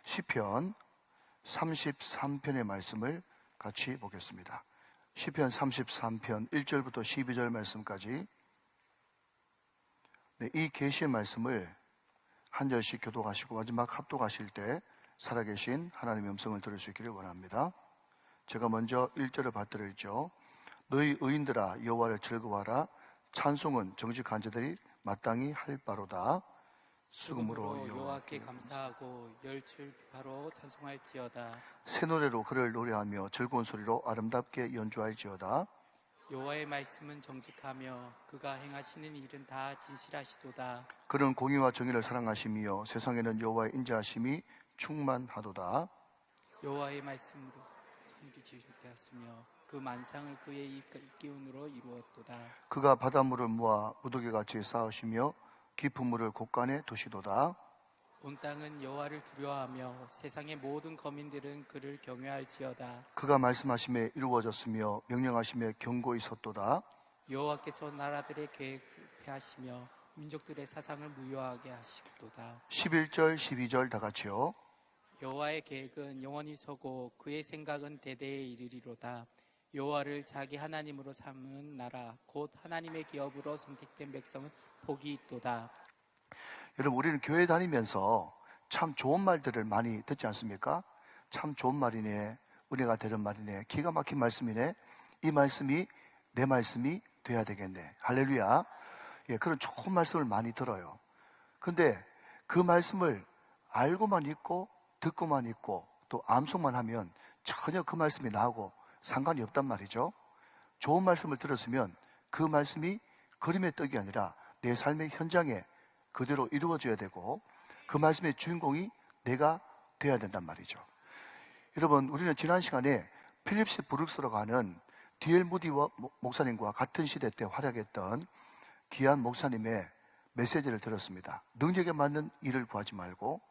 시편 33편의 말씀을 같이 보겠습니다. 시편 33편 1절부터 12절 말씀까지 이 계시의 말씀을 한 절씩 교독하시고 마지막 합독하실 때 살아계신 하나님의 음성을 들을 수 있기를 원합니다. 제가 먼저 1절을 받들었죠. 너희 의인들아 여호와를 즐거워하라. 찬송은 정직한 자들이 마땅히 할 바로다. 수금으로 여호와께 감사하고 열출바로 찬송할지어다. 새 노래로 그를 노래하며 즐거운 소리로 아름답게 연주할지어다. 여호와의 말씀은 정직하며 그가 행하시는 일은 다 진실하시도다. 그는 공의와 정의를 사랑하시며 세상에는 여호와의 인자하심이 충만하도다. 여호와의 말씀으로 산이 지으되었으며 그 만상을 그의 입기운으로 이루었도다. 그가 바닷물을 모아 무더기같이 쌓으시며 깊은 물을 곳간에 두시도다. 온 땅은 여호와를 두려워하며 세상의 모든 거민들은 그를 경외할지어다. 그가 말씀하심에 이루어졌으며 명령하심에 경고히 섰도다. 여호와께서 나라들의 계획을 폐하시며 민족들의 사상을 무효하게 하시도다. 11절 12절 다 같이요. 여호와의 계획은 영원히 서고 그의 생각은 대대에 이르리로다. 여호와를 자기 하나님으로 삼은 나라 곧 하나님의 기업으로 선택된 백성은 복이 있도다. 여러분, 우리는 교회 다니면서 참 좋은 말들을 많이 듣지 않습니까? 참 좋은 말이네, 은혜가 되는 말이네, 기가 막힌 말씀이네, 이 말씀이 내 말씀이 돼야 되겠네, 할렐루야. 그런 좋은 말씀을 많이 들어요. 근데 그 말씀을 알고만 있고 듣고만 있고 또 암송만 하면 전혀 그 말씀이 나하고 상관이 없단 말이죠. 좋은 말씀을 들었으면 그 말씀이 그림의 떡이 아니라 내 삶의 현장에 그대로 이루어져야 되고 그 말씀의 주인공이 내가 돼야 된단 말이죠. 여러분, 우리는 지난 시간에 필립스 브룩스라고 하는 D.L. 무디 목사님과 같은 시대 때 활약했던 귀한 목사님의 메시지를 들었습니다. 능력에 맞는 일을 구하지 말고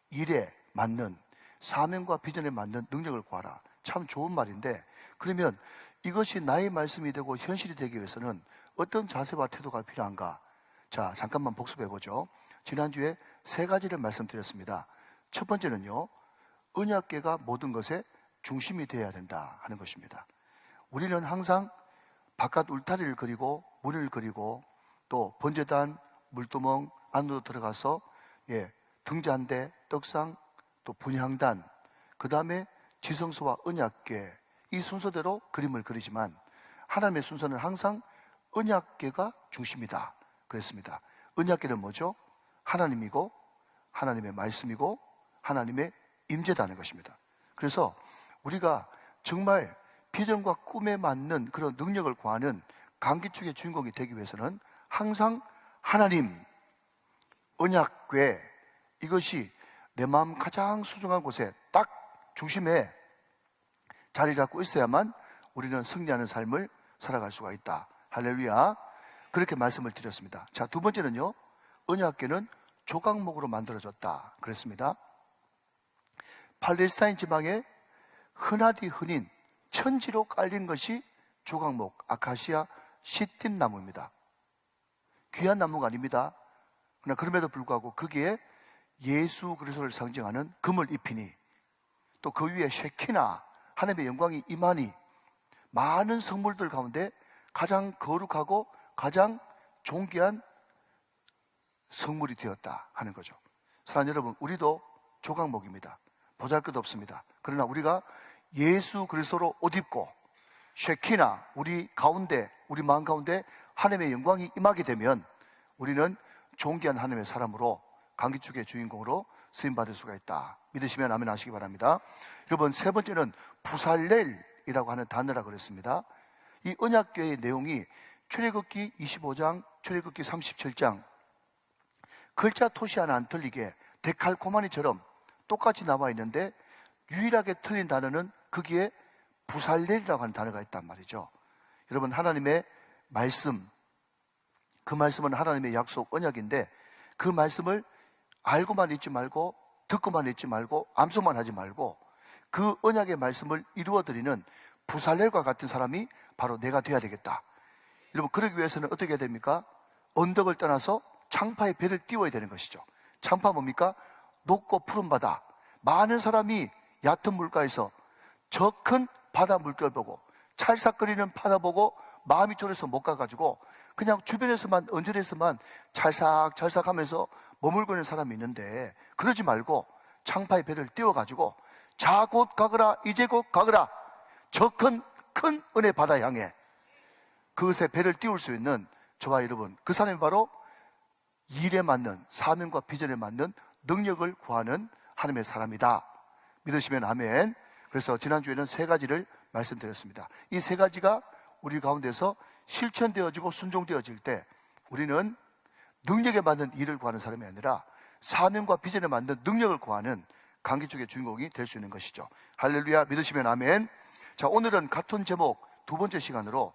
일에 맞는, 사명과 비전에 맞는 능력을 구하라. 참 좋은 말인데, 그러면 이것이 나의 말씀이 되고 현실이 되기 위해서는 어떤 자세와 태도가 필요한가? 자, 잠깐만 복습해보죠. 지난주에 세 가지를 말씀드렸습니다. 첫 번째는요, 언약궤가 모든 것의 중심이 되어야 된다 하는 것입니다. 우리는 항상 바깥 울타리를 그리고 문을 그리고 또 번제단, 물두멍 안으로 들어가서 등잔대, 떡상, 또 분향단, 그 다음에 지성소와 언약궤, 이 순서대로 그림을 그리지만 하나님의 순서는 항상 언약궤가 중심이다 그랬습니다. 언약궤는 뭐죠? 하나님이고 하나님의 말씀이고 하나님의 임재다는 것입니다. 그래서 우리가 정말 비전과 꿈에 맞는 그런 능력을 구하는 강기축의 주인공이 되기 위해서는 항상 하나님, 언약궤, 이것이 내 마음 가장 소중한 곳에 딱 중심에 자리 잡고 있어야만 우리는 승리하는 삶을 살아갈 수가 있다. 할렐루야. 그렇게 말씀을 드렸습니다. 자, 두 번째는요, 언약궤는 조각목으로 만들어졌다 그랬습니다. 팔레스타인 지방에 흔하디 흔인 천지로 깔린 것이 조각목, 아카시아 시띠 나무입니다. 귀한 나무가 아닙니다. 그러나 그럼에도 불구하고 거기에 예수 그리스도를 상징하는 금을 입히니 또 그 위에 쉐키나 하나님의 영광이 임하니 많은 성물들 가운데 가장 거룩하고 가장 존귀한 성물이 되었다 하는 거죠. 사랑하는 여러분, 우리도 조각목입니다. 보잘것없습니다. 그러나 우리가 예수 그리스도로 옷 입고 쉐키나 우리 가운데, 우리 마음 가운데 하나님의 영광이 임하게 되면 우리는 존귀한 하나님의 사람으로 강기축의 주인공으로 쓰임받을 수가 있다. 믿으시면 아멘 하시기 바랍니다. 여러분, 세 번째는 부살렐이라고 하는 단어라고 그랬습니다. 이 언약궤의 내용이 출애굽기 25장, 출애굽기 37장 글자 토시 하나 안 틀리게 데칼코마니처럼 똑같이 나와 있는데 유일하게 틀린 단어는 거기에 부살렐이라고 하는 단어가 있단 말이죠. 여러분, 하나님의 말씀, 그 말씀은 하나님의 약속, 언약인데 그 말씀을 알고만 있지 말고 듣고만 있지 말고 암송만 하지 말고 그 언약의 말씀을 이루어드리는 부살렐과 같은 사람이 바로 내가 돼야 되겠다. 여러분, 그러기 위해서는 어떻게 해야 됩니까? 언덕을 떠나서 창파의 배를 띄워야 되는 것이죠. 창파 뭡니까? 높고 푸른 바다, 많은 사람이 얕은 물가에서 저 큰 바다 물결 보고 찰싹거리는 바다 보고 마음이 졸여서 못 가가지고 그냥 주변에서만 언저리에서만 찰싹찰싹 하면서 머물고 있는 사람이 있는데, 그러지 말고 창파의 배를 띄워가지고 자 곧 가거라, 이제 곧 가거라, 저 큰 은혜 바다 향해 그것에 배를 띄울 수 있는 저와 여러분, 그 사람이 바로 일에 맞는, 사명과 비전에 맞는 능력을 구하는 하나님의 사람이다. 믿으시면 아멘. 그래서 지난주에는 세 가지를 말씀드렸습니다. 이 세 가지가 우리 가운데서 실천되어지고 순종되어질 때 우리는 능력에 맞는 일을 구하는 사람이 아니라 사명과 비전에 맞는 능력을 구하는 강기축의 주인공이 될 수 있는 것이죠. 할렐루야. 믿으시면 아멘. 자, 오늘은 같은 제목 두 번째 시간으로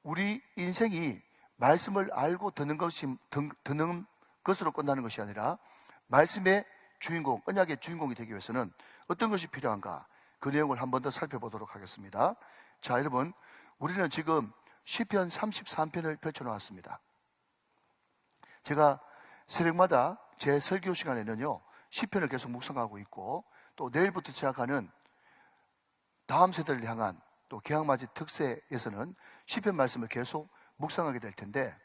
우리 인생이 말씀을 알고 듣는 것으로 끝나는 것이 아니라 말씀의 주인공, 언약의 주인공이 되기 위해서는 어떤 것이 필요한가, 그 내용을 한 번 더 살펴보도록 하겠습니다. 자, 여러분, 우리는 지금 시편 33편을 펼쳐놓았습니다. 제가 새벽마다 제 설교 시간에는요, 시편을 계속 묵상하고 있고, 또 내일부터 시작하는 다음 세대를 향한 또 개학맞이 특세에서는 시편 말씀을 계속 묵상하게 될 텐데,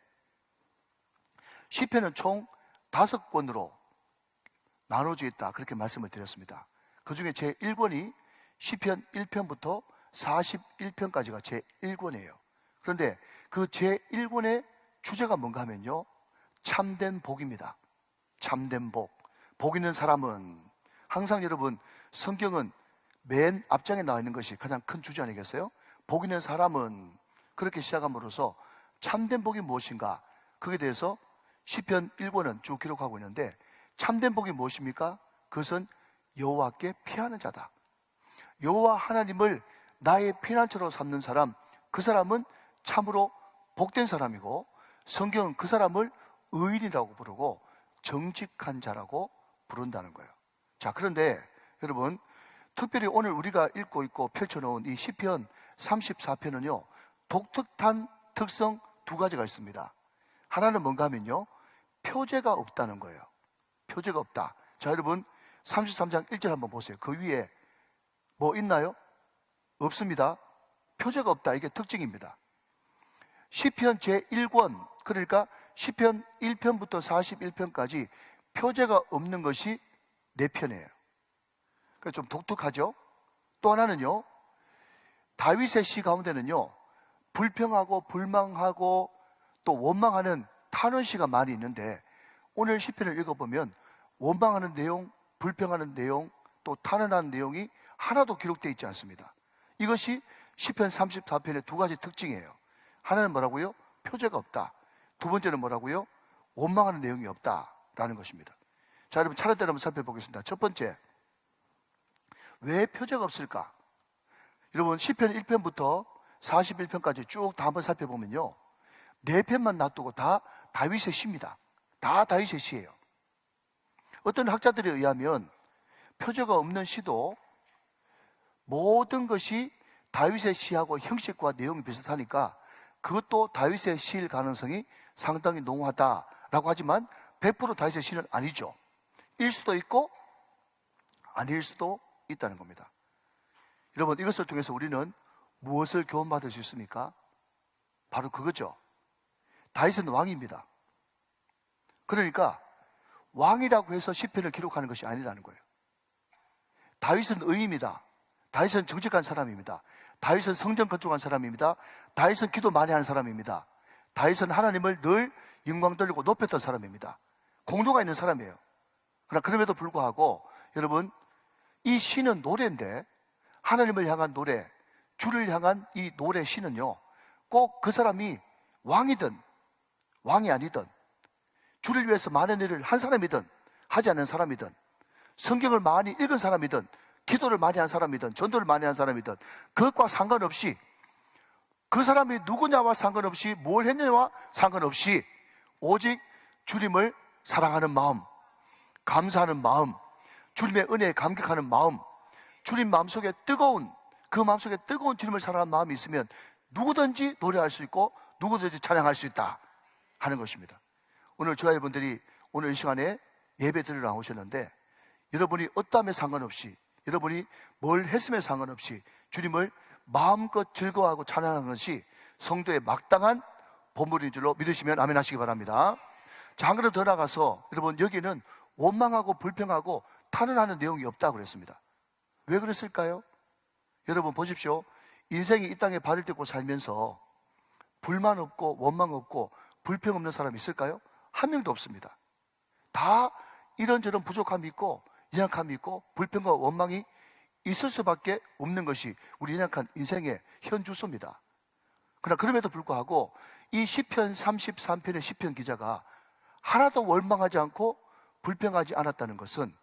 시편은 총 5권으로 나눠져 있다, 그렇게 말씀을 드렸습니다. 그 중에 제 1권이 시편 1편부터 41편까지가 제 1권이에요. 그런데 그 제 1권의 주제가 뭔가 하면요, 참된 복입니다. 참된 복. 복 있는 사람은, 항상 여러분 성경은 맨 앞장에 나와 있는 것이 가장 큰 주제 아니겠어요? 복 있는 사람은, 그렇게 시작함으로써 참된 복이 무엇인가, 그에 대해서 시편 1권은 쭉 기록하고 있는데, 참된 복이 무엇입니까? 그것은 여호와께 피하는 자다. 여호와 하나님을 나의 피난처로 삼는 사람, 그 사람은 참으로 복된 사람이고, 성경은 그 사람을 의인이라고 부르고 정직한 자라고 부른다는 거예요. 자, 그런데 여러분, 특별히 오늘 우리가 읽고 있고 펼쳐놓은 이 시편 34편은요, 독특한 특성 두 가지가 있습니다. 하나는 뭔가 하면요, 표제가 없다는 거예요. 표제가 없다. 자, 여러분 33장 1절 한번 보세요. 그 위에 뭐 있나요? 없습니다. 표제가 없다. 이게 특징입니다. 시편 제1권, 그러니까 시편 1편부터 41편까지 표제가 없는 것이 4편이에요. 그래서 좀 독특하죠? 또 하나는요, 다윗의 시 가운데는요, 불평하고 불망하고 또 원망하는 탄원시가 많이 있는데, 오늘 시편을 읽어보면 원망하는 내용, 불평하는 내용, 또 탄원하는 내용이 하나도 기록되어 있지 않습니다. 이것이 시편 34편의 두 가지 특징이에요. 하나는 뭐라고요? 표제가 없다. 두 번째는 뭐라고요? 원망하는 내용이 없다라는 것입니다. 자, 여러분 차례대로 한번 살펴보겠습니다. 첫 번째, 왜 표제가 없을까? 여러분 시편 1편부터 41편까지 쭉 다 한번 살펴보면요, 4편만 놔두고 다 다윗의 시입니다. 다 다윗의 시예요. 어떤 학자들에 의하면 표제가 없는 시도 모든 것이 다윗의 시하고 형식과 내용이 비슷하니까 그것도 다윗의 시일 가능성이 상당히 농후하다라고 하지만 100% 다윗의 시는 아니죠. 일 수도 있고 아닐 수도 있다는 겁니다. 여러분, 이것을 통해서 우리는 무엇을 교훈받을 수 있습니까? 바로 그거죠. 다윗은 왕입니다. 그러니까 왕이라고 해서 시편을 기록하는 것이 아니라는 거예요. 다윗은 의인입니다. 다윗은 정직한 사람입니다. 다윗은 성전 건축한 사람입니다. 다윗은 기도 많이 하는 사람입니다. 다윗은 하나님을 늘 영광 돌리고 높였던 사람입니다. 공로가 있는 사람이에요. 그러나 그럼에도 불구하고 여러분, 이 시는 노래인데, 하나님을 향한 노래, 주를 향한 이 노래 시는요, 꼭 그 사람이 왕이든 왕이 아니든, 주를 위해서 많은 일을 한 사람이든 하지 않는 사람이든, 성경을 많이 읽은 사람이든 기도를 많이 한 사람이든 전도를 많이 한 사람이든, 그것과 상관없이, 그 사람이 누구냐와 상관없이, 뭘 했냐와 상관없이 오직 주님을 사랑하는 마음, 감사하는 마음, 주님의 은혜에 감격하는 마음, 주님 마음속에 뜨거운, 그 마음속에 뜨거운 주님을 사랑하는 마음이 있으면 누구든지 노래할 수 있고 누구든지 찬양할 수 있다 하는 것입니다. 오늘 저와 여러분들이 오늘 이 시간에 예배 드리러 나오셨는데, 여러분이 어떠함에 상관없이, 여러분이 뭘 했음에 상관없이 주님을 마음껏 즐거워하고 찬양하는 것이 성도의 마땅한 본분인 줄로 믿으시면 아멘 하시기 바랍니다. 자, 한 걸음 더 나가서 여러분, 여기는 원망하고 불평하고 탄원하는 내용이 없다고 그랬습니다. 왜 그랬을까요? 여러분 보십시오. 인생이 이 땅에 발을 딛고 살면서 불만 없고 원망 없고 불평 없는 사람이 있을까요? 한 명도 없습니다. 다 이런저런 부족함이 있고 연약함이 있고 불평과 원망이 있을 수밖에 없는 것이 우리 연약한 인생의 현주소입니다. 그러나 그럼에도 불구하고 이 시편 33편의 시편 기자가 하나도 원망하지 않고 불평하지 않았다는 것은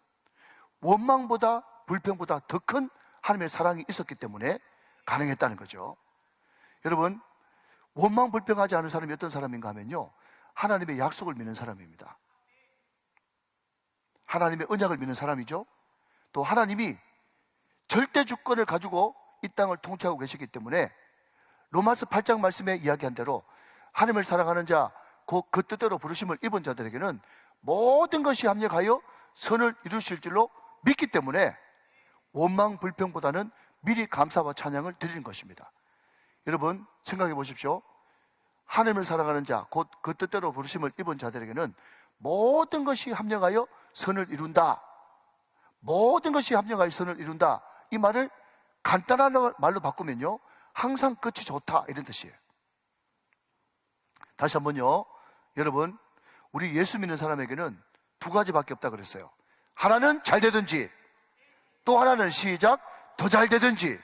원망보다 불평보다 더 큰 하나님의 사랑이 있었기 때문에 가능했다는 거죠. 여러분, 원망 불평하지 않은 사람이 어떤 사람인가 하면요, 하나님의 약속을 믿는 사람입니다. 하나님의 언약을 믿는 사람이죠. 또 하나님이 절대 주권을 가지고 이 땅을 통치하고 계시기 때문에 로마서 8장 말씀에 이야기한 대로 하나님을 사랑하는 자, 곧 그 뜻대로 부르심을 입은 자들에게는 모든 것이 합력하여 선을 이루실 줄로 믿기 때문에 원망 불평보다는 미리 감사와 찬양을 드리는 것입니다. 여러분 생각해 보십시오. 하나님을 사랑하는 자, 곧 그 뜻대로 부르심을 입은 자들에게는 모든 것이 합력하여 선을 이룬다. 모든 것이 합력하여 선을 이룬다. 이 말을 간단한 말로 바꾸면요, 항상 끝이 좋다, 이런 뜻이에요. 다시 한번요, 여러분, 우리 예수 믿는 사람에게는 두 가지밖에 없다 그랬어요. 하나는 잘 되든지, 또 하나는 시작 더 잘 되든지,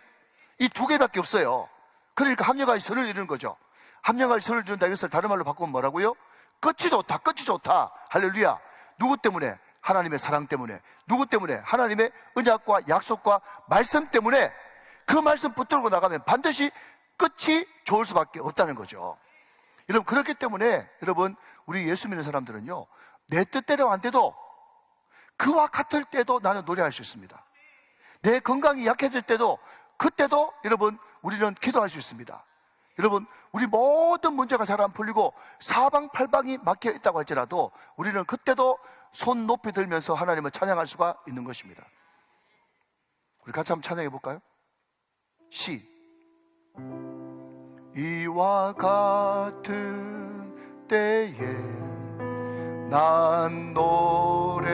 이 두 개밖에 없어요. 그러니까 합력하여 선을 이루는 거죠. 합력하여 선을 이룬다, 이것을 다른 말로 바꾸면 뭐라고요? 끝이 좋다, 끝이 좋다. 할렐루야. 누구 때문에? 하나님의 사랑 때문에. 누구 때문에? 하나님의 언약과 약속과 말씀 때문에. 그 말씀 붙들고 나가면 반드시 끝이 좋을 수밖에 없다는 거죠. 여러분, 그렇기 때문에 여러분, 우리 예수 믿는 사람들은요, 내 뜻대로 안 돼도 그와 같을 때도 나는 노래할 수 있습니다. 내 건강이 약해질 때도, 그때도 여러분, 우리는 기도할 수 있습니다. 여러분, 우리 모든 문제가 잘 안 풀리고 사방팔방이 막혀 있다고 할지라도 우리는 그때도 손 높이 들면서 하나님을 찬양할 수가 있는 것입니다. 우리 같이 한번 찬양해 볼까요? 시. 이와 같은 때에 난 노래하네,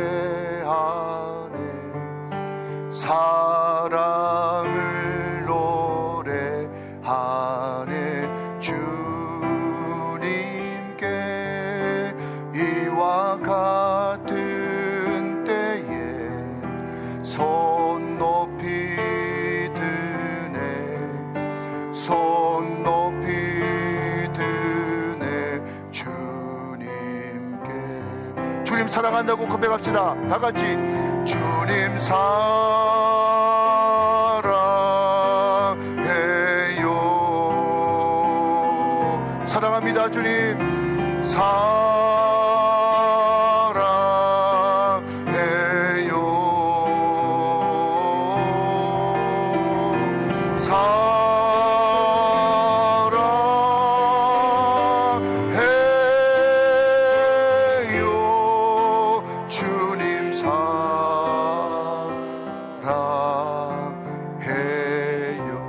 사랑을 노래하네, 주님께. 이와 같은 때에 손 높이 드네, 손 높이 드네, 주님께. 주님 사랑한다고 고백합시다. 다 같이. 주님 사랑해요. 사랑합니다. 주님 사랑해요. 주님 사랑해요.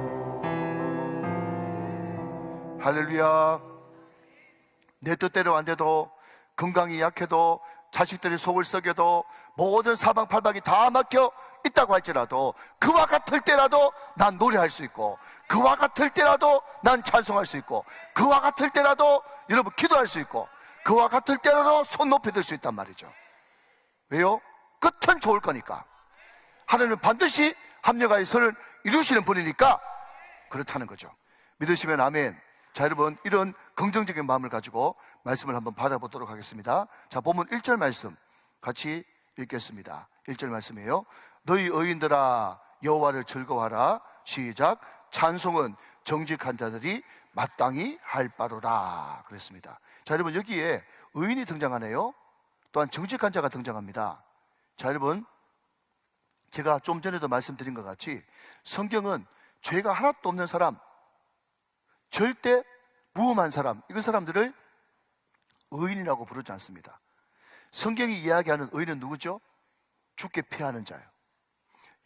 할렐루야. 내 뜻대로 안 돼도, 건강이 약해도, 자식들이 속을 썩여도, 모든 사방팔방이 다 막혀 있다고 할지라도, 그와 같을 때라도 난 노래할 수 있고, 그와 같을 때라도 난 찬송할 수 있고, 그와 같을 때라도 여러분 기도할 수 있고, 그와 같을 때라도 손 높이 들 수 있단 말이죠. 왜요? 끝은 좋을 거니까. 하나님은 반드시 합력하여 선을 이루시는 분이니까 그렇다는 거죠. 믿으시면 아멘. 자, 여러분, 이런 긍정적인 마음을 가지고 말씀을 한번 받아보도록 하겠습니다. 자, 본문 1절 말씀 같이 읽겠습니다. 1절 말씀이에요. 너희 의인들아 여호와를 즐거워하라. 시작. 찬송은 정직한 자들이 마땅히 할 바로라. 그랬습니다. 자, 여러분, 여기에 의인이 등장하네요. 또한 정직한 자가 등장합니다. 자, 여러분, 제가 좀 전에도 말씀드린 것 같이 성경은 죄가 하나도 없는 사람, 절대 무음한 사람, 이 사람들을 의인이라고 부르지 않습니다. 성경이 이야기하는 의인은 누구죠? 죽게 피하는 자예요.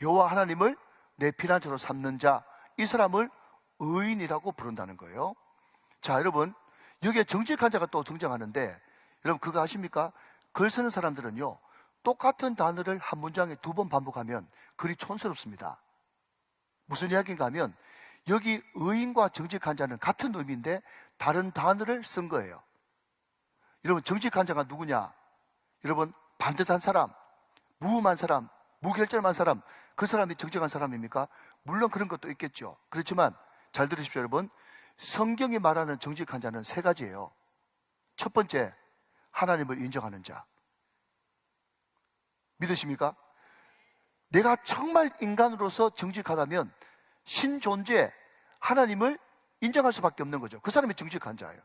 여호와 하나님을 내 피난처로 삼는 자, 이 사람을 의인이라고 부른다는 거예요. 자, 여러분, 여기에 정직한 자가 또 등장하는데, 여러분 그거 아십니까? 글 쓰는 사람들은요, 똑같은 단어를 한 문장에 2번 반복하면 글이 촌스럽습니다. 무슨 이야기인가 하면, 여기 의인과 정직한 자는 같은 의미인데 다른 단어를 쓴 거예요. 여러분, 정직한 자가 누구냐? 여러분, 반듯한 사람, 무음한 사람, 무결절한 사람, 그 사람이 정직한 사람입니까? 물론 그런 것도 있겠죠. 그렇지만 잘 들으십시오, 여러분. 성경이 말하는 정직한 자는 3가지예요. 첫 번째, 하나님을 인정하는 자. 믿으십니까? 내가 정말 인간으로서 정직하다면 신존재, 하나님을 인정할 수밖에 없는 거죠. 그 사람이 정직한 자예요.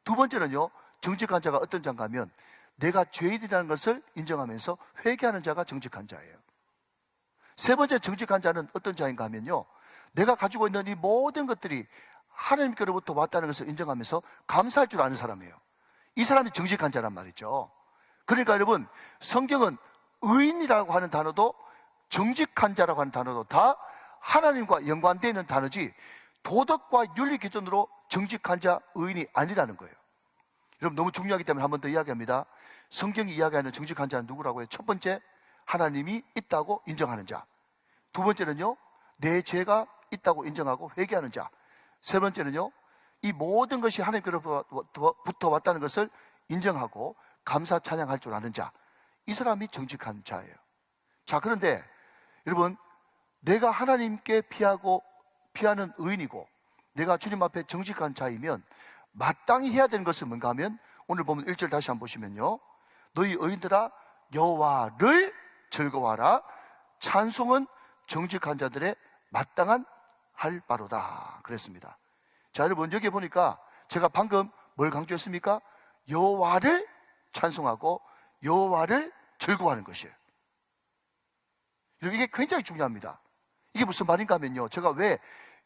2번째는요, 정직한 자가 어떤 자인가 하면 내가 죄인이라는 것을 인정하면서 회개하는 자가 정직한 자예요. 3번째 정직한 자는 어떤 자인가 하면요, 내가 가지고 있는 이 모든 것들이 하나님께로부터 왔다는 것을 인정하면서 감사할 줄 아는 사람이에요. 이 사람이 정직한 자란 말이죠. 그러니까 여러분, 성경은 의인이라고 하는 단어도 정직한 자라고 하는 단어도 다 하나님과 연관되어 있는 단어지 도덕과 윤리 기준으로 정직한 자, 의인이 아니라는 거예요. 여러분, 너무 중요하기 때문에 한 번 더 이야기합니다. 성경이 이야기하는 정직한 자는 누구라고 해요? 첫 번째, 하나님이 있다고 인정하는 자. 2번째는요, 내 죄가 있다고 인정하고 회개하는 자. 3번째는요, 이 모든 것이 하나님께로부터 왔다는 것을 인정하고 감사 찬양할 줄 아는 자. 이 사람이 정직한 자예요. 자, 그런데 여러분, 내가 하나님께 피하는 의인이고 내가 주님 앞에 정직한 자이면 마땅히 해야 되는 것은 뭔가 하면, 오늘 보면 1절 다시 한번 보시면요, 너희 의인들아 여호와를 즐거워하라. 찬송은 정직한 자들의 마땅한 할 바로다 그랬습니다. 자, 여러분, 여기 보니까 제가 방금 뭘 강조했습니까? 여호와를 찬송하고 여호와를 즐거워하는 것이에요. 이게 굉장히 중요합니다. 이게 무슨 말인가 하면요, 제가 왜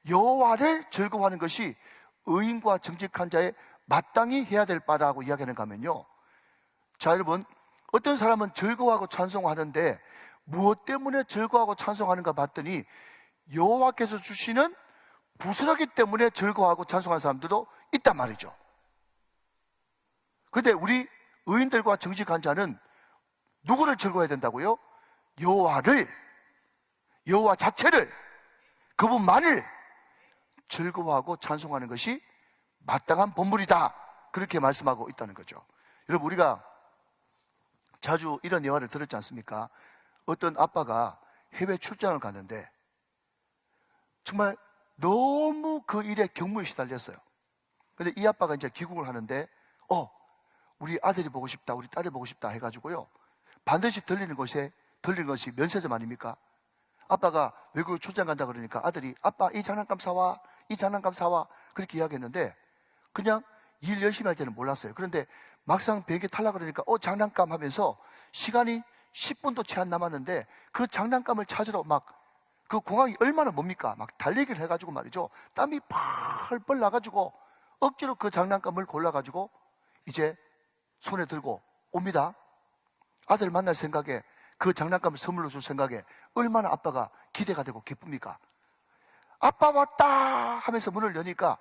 여호와를 즐거워하는 것이 의인과 정직한 자의 마땅히 해야 될 바라고 이야기하는가 하면요, 자, 여러분, 어떤 사람은 즐거워하고 찬송하는데 무엇 때문에 즐거워하고 찬송하는가 봤더니 여호와께서 주시는 부스러기 때문에 즐거워하고 찬송하는 사람들도 있단 말이죠. 그런데 우리 의인들과 정직한 자는 누구를 즐거워해야 된다고요? 여호와를, 여호와 자체를, 그분만을 즐거워하고 찬송하는 것이 마땅한 본분이다, 그렇게 말씀하고 있다는 거죠. 여러분, 우리가 자주 이런 예화를 들었지 않습니까? 어떤 아빠가 해외 출장을 갔는데 정말 너무 그 일에 경무에 시달렸어요. 그런데 이 아빠가 이제 귀국을 하는데 우리 아들이 보고 싶다, 우리 딸이 보고 싶다 해가지고요, 반드시 들리는 것이 면세점 아닙니까? 아빠가 외국에 출장 간다 그러니까 아들이 아빠 이 장난감 사와, 이 장난감 사와, 그렇게 이야기했는데 그냥 일 열심히 할 때는 몰랐어요. 그런데 막상 비행기 탈라 그러니까 장난감 하면서 시간이 10분도 채 안 남았는데 그 장난감을 찾으러 막, 그 공항이 얼마나 멉니까? 막 달리기를 해가지고 말이죠, 땀이 펄펄 나가지고 억지로 그 장난감을 골라가지고 이제 손에 들고 옵니다. 아들 만날 생각에, 그 장난감을 선물로 줄 생각에 얼마나 아빠가 기대가 되고 기쁩니까? 아빠 왔다 하면서 문을 여니까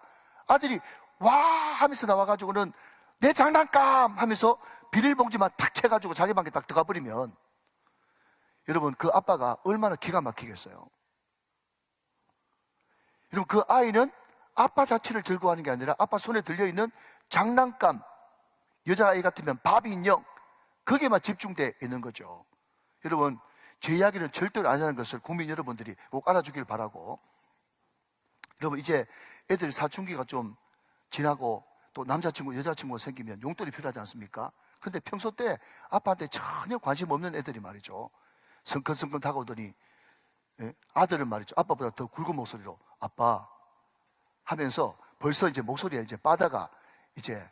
아들이 와 하면서 나와가지고는 내 장난감 하면서 비닐봉지만 탁 채가지고 자기 방에 딱 들어가 버리면 여러분, 그 아빠가 얼마나 기가 막히겠어요. 여러분, 그 아이는 아빠 자체를 즐거워하는 게 아니라 아빠 손에 들려있는 장난감, 여자아이 같으면 바비 인형, 거기에만 집중되어 있는 거죠. 여러분, 제 이야기는 절대로 아니라는 것을 국민 여러분들이 꼭 알아주길 바라고, 여러분, 이제 애들이 사춘기가 좀 지나고 또 남자친구, 여자친구가 생기면 용돈이 필요하지 않습니까? 근데 평소 때 아빠한테 전혀 관심 없는 애들이 말이죠, 성큼성큼 다가오더니 아들은 말이죠, 아빠보다 더 굵은 목소리로 아빠 하면서 벌써 이제 목소리에 이제 바다가 이제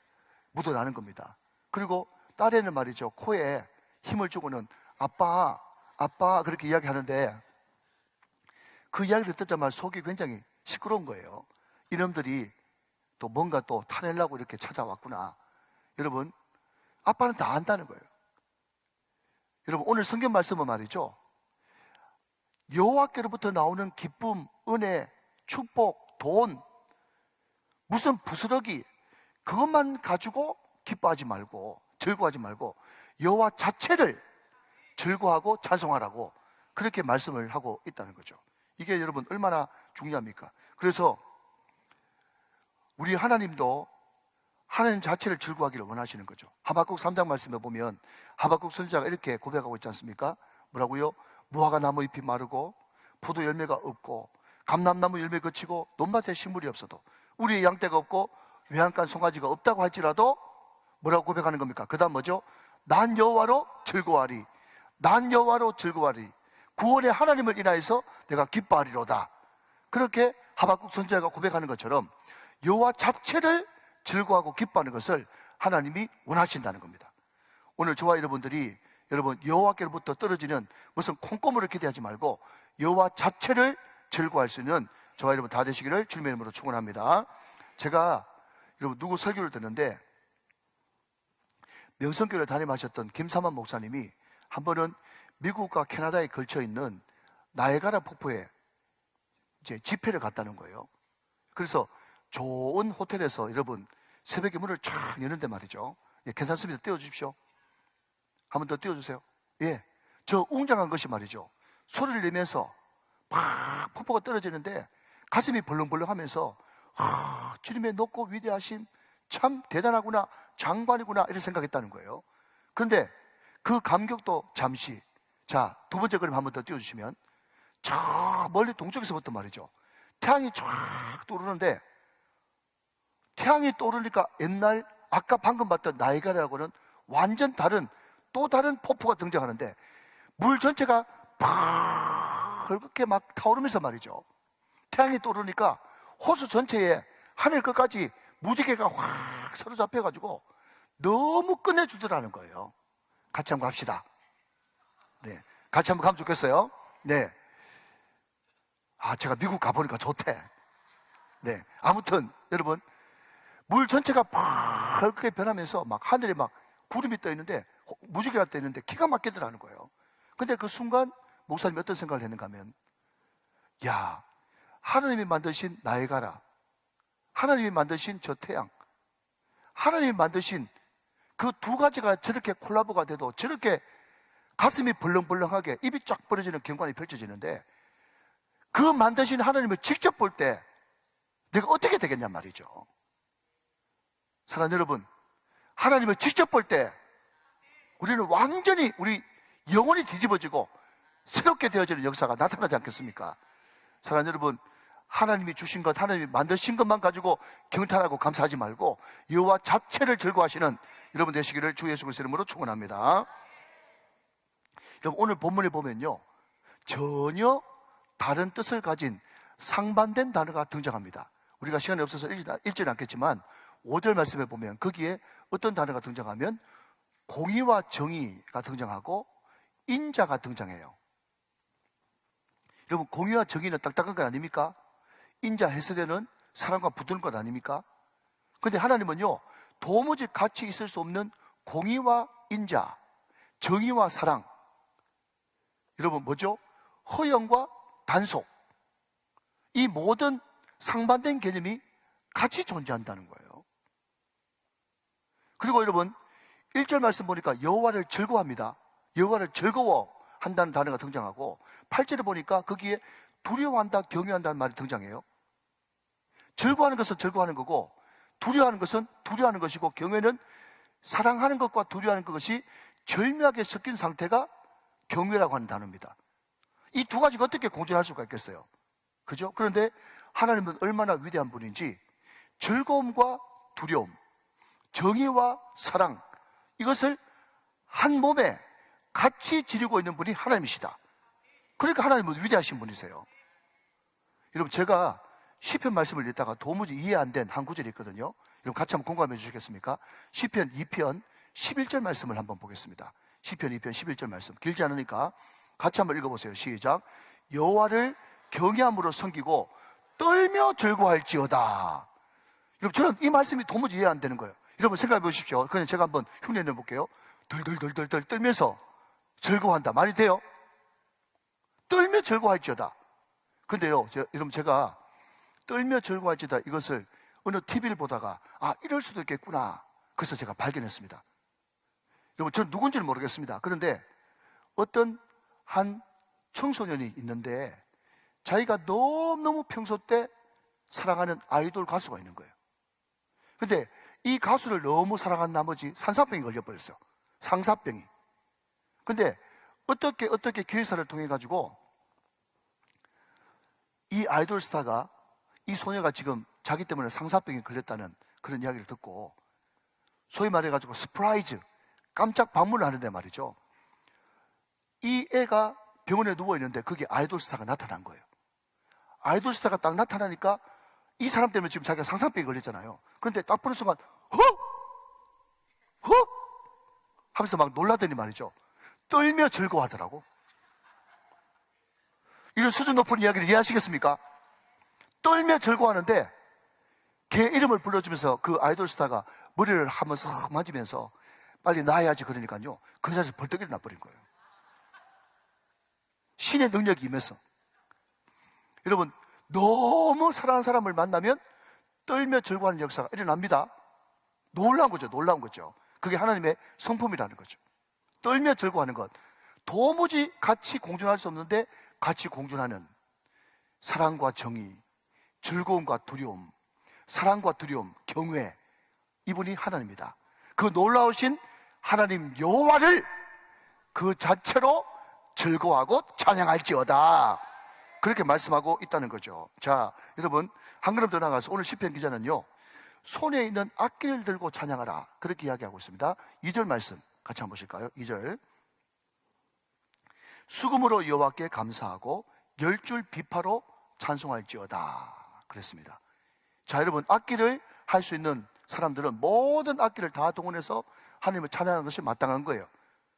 묻어나는 겁니다. 그리고 딸에는 말이죠, 코에 힘을 주고는 아빠, 아빠 그렇게 이야기하는데 그 이야기를 듣자마자 속이 굉장히 시끄러운 거예요. 이놈들이 또 뭔가 또 타내려고 이렇게 찾아왔구나. 여러분, 아빠는 다 안다는 거예요. 여러분 오늘 성경 말씀은 말이죠. 여호와께로부터 나오는 기쁨, 은혜, 축복, 돈, 무슨 부스러기 그것만 가지고 기뻐하지 말고 즐거워하지 말고 여호와 자체를 즐거워하고 찬송하라고 그렇게 말씀을 하고 있다는 거죠. 이게 여러분 얼마나 중요합니까? 그래서 우리 하나님도 하나님 자체를 즐거워하기를 원하시는 거죠. 하박국 3장 말씀에 보면 하박국 선지자가 이렇게 고백하고 있지 않습니까? 뭐라고요? 무화과 나무 잎이 마르고 포도 열매가 없고 감람나무 열매 거치고 논밭에 식물이 없어도 우리의 양떼가 없고 외양간 송아지가 없다고 할지라도 뭐라고 고백하는 겁니까? 그 다음 뭐죠? 난 여호와로 즐거워하리. 난 여호와로 즐거워하리. 구원의 하나님을 인하여서 내가 기뻐하리로다. 그렇게 하박국 선지자가 고백하는 것처럼 여호와 자체를 즐거워하고 기뻐하는 것을 하나님이 원하신다는 겁니다. 오늘 저와 여러분들이 여러분 여호와께로부터 떨어지는 무슨 콩고물을 기대하지 말고 여호와 자체를 즐거워할 수 있는 저와 여러분 다 되시기를 주님의 이름으로 축원합니다. 제가 여러분 누구 설교를 듣는데 명성교회를 담임하셨던 김삼환 목사님이 한 번은 미국과 캐나다에 걸쳐 있는 나이아가라 폭포에 이제 집회를 갔다는 거예요. 그래서 좋은 호텔에서 여러분 새벽에 문을 쫙 여는데 말이죠. 예, 괜찮습니다. 띄워주십시오. 한 번 더 띄워주세요. 예, 저 웅장한 것이 말이죠. 소리를 내면서 막 폭포가 떨어지는데 가슴이 벌렁벌렁하면서 주님의 높고 위대하심 참 대단하구나, 장관이구나 이렇게 생각했다는 거예요. 그런데 그 감격도 잠시. 자, 두 번째 그림 한 번 더 띄워주시면 저 멀리 동쪽에서부터 말이죠. 태양이 쫙 떠오르는데 태양이 떠오르니까 옛날 아까 방금 봤던 나이아가라하고는 완전 다른 또 다른 폭포가 등장하는데 물 전체가 붉게 막 타오르면서 말이죠. 태양이 떠오르니까 호수 전체에 하늘 끝까지 무지개가 확 사로잡혀가지고 너무 끝내주더라는 거예요. 같이 한번 갑시다. 네, 같이 한번 가면 좋겠어요. 네, 제가 미국 가보니까 좋대. 네, 아무튼 여러분 물 전체가 붉게 변하면서 막 하늘에 막 구름이 떠 있는데 무지개가 떠 있는데 기가 막히더라는 거예요. 근데 그 순간 목사님이 어떤 생각을 했는가 하면 야, 하나님이 만드신 나이아가라, 하나님이 만드신 저 태양, 하나님이 만드신 그 두 가지가 저렇게 콜라보가 돼도 저렇게 가슴이 벌렁벌렁하게 입이 쫙 벌어지는 경관이 펼쳐지는데 그 만드신 하나님을 직접 볼 때 내가 어떻게 되겠냐 말이죠. 사랑하는 여러분, 하나님을 직접 볼 때 우리는 완전히 우리 영혼이 뒤집어지고 새롭게 되어지는 역사가 나타나지 않겠습니까? 사랑하는 여러분, 하나님이 주신 것, 하나님이 만드신 것만 가지고 경탄하고 감사하지 말고 여호와 자체를 즐거워하시는 여러분 되시기를 주 예수 그리스도의 이름으로 축원합니다. 여러분 오늘 본문에 보면요, 전혀 다른 뜻을 가진 상반된 단어가 등장합니다. 우리가 시간이 없어서 읽지는 않겠지만 5절 말씀에 보면 거기에 어떤 단어가 등장하면 공의와 정의가 등장하고 인자가 등장해요. 여러분 공의와 정의는 딱딱한 것 아닙니까? 인자 해서되는 사람과 붙는 것 아닙니까? 그런데 하나님은요 도무지 같이 있을 수 없는 공의와 인자, 정의와 사랑, 여러분 뭐죠? 허영과 단속, 이 모든 상반된 개념이 같이 존재한다는 거예요. 그리고 여러분 1절 말씀 보니까 여호와를 즐거워합니다. 여호와를 즐거워한다는 단어가 등장하고 8절에 보니까 거기에 두려워한다, 경외한다는 말이 등장해요. 즐거워하는 것은 즐거워하는 거고 두려워하는 것은 두려워하는 것이고 경외는 사랑하는 것과 두려워하는 것이 절묘하게 섞인 상태가 경외라고 하는 단어입니다. 이 두 가지가 어떻게 공존할 수가 있겠어요? 그죠? 그런데 하나님은 얼마나 위대한 분인지 즐거움과 두려움, 정의와 사랑, 이것을 한 몸에 같이 지니고 있는 분이 하나님이시다. 그러니까 하나님은 위대하신 분이세요. 여러분 제가 시편 말씀을 읽다가 도무지 이해 안 된 한 구절이 있거든요. 여러분 같이 한번 공감해 주시겠습니까? 시편 2편 11절 말씀을 한번 보겠습니다. 시편 2편 11절 말씀 길지 않으니까 같이 한번 읽어보세요. 시작. 여호와를 경외함으로 섬기고 떨며 즐거워할지어다. 여러분 저는 이 말씀이 도무지 이해 안 되는 거예요. 여러분 생각해 보십시오. 그냥 제가 한번 흉내내 볼게요. 덜덜덜덜 떨면서 즐거워한다. 말이 돼요? 떨며 즐거워할지어다. 근데요, 여러분, 제가 떨며 즐거워할지어다 이것을 어느 TV를 보다가 이럴 수도 있겠구나. 그래서 제가 발견했습니다. 여러분, 저는 누군지는 모르겠습니다. 그런데 어떤 한 청소년이 있는데 자기가 너무너무 평소 때 사랑하는 아이돌 가수가 있는 거예요. 근데 이 가수를 너무 사랑한 나머지 산사병이 걸려버렸어요. 상사병이. 근데 어떻게 기회사를 통해 가지고 이 아이돌 스타가, 이 소녀가 지금 자기 때문에 상사병에 걸렸다는 그런 이야기를 듣고 소위 말해가지고 스프라이즈, 깜짝 방문을 하는데 말이죠. 이 애가 병원에 누워있는데 거기에 아이돌 스타가 나타난 거예요. 아이돌 스타가 딱 나타나니까 이 사람 때문에 지금 자기가 상사병에 걸렸잖아요. 그런데 딱 보는 순간 헉 하면서 막 놀라더니 말이죠. 떨며 즐거워하더라고. 이런 수준 높은 이야기를 이해하시겠습니까? 떨며 즐거워하는데 걔 이름을 불러주면서 그 아이돌 스타가 머리를 하면서 만지면서 빨리 나아야지 그러니까요. 그 자리에서 벌떡 일어나 버린 거예요. 신의 능력이 임해서. 여러분, 너무 사랑하는 사람을 만나면 떨며 즐거워하는 역사가 일어납니다. 놀라운 거죠. 놀라운 거죠. 그게 하나님의 성품이라는 거죠. 떨며 즐거워하는 것. 도무지 같이 공존할 수 없는데 같이 공존하는 사랑과 정의, 즐거움과 두려움, 사랑과 두려움, 경외. 이분이 하나님입니다. 그 놀라우신 하나님 여호와를 그 자체로 즐거워하고 찬양할지어다. 그렇게 말씀하고 있다는 거죠. 자, 여러분, 한 걸음 더 나가서 오늘 시편 기자는요, 손에 있는 악기를 들고 찬양하라. 그렇게 이야기하고 있습니다. 2절 말씀 같이 한번 보실까요? 2절. 수금으로 여호와께 감사하고 10줄 비파로 찬송할지어다. 그랬습니다. 자, 여러분, 악기를 할 수 있는 사람들은 모든 악기를 다 동원해서 하나님을 찬양하는 것이 마땅한 거예요.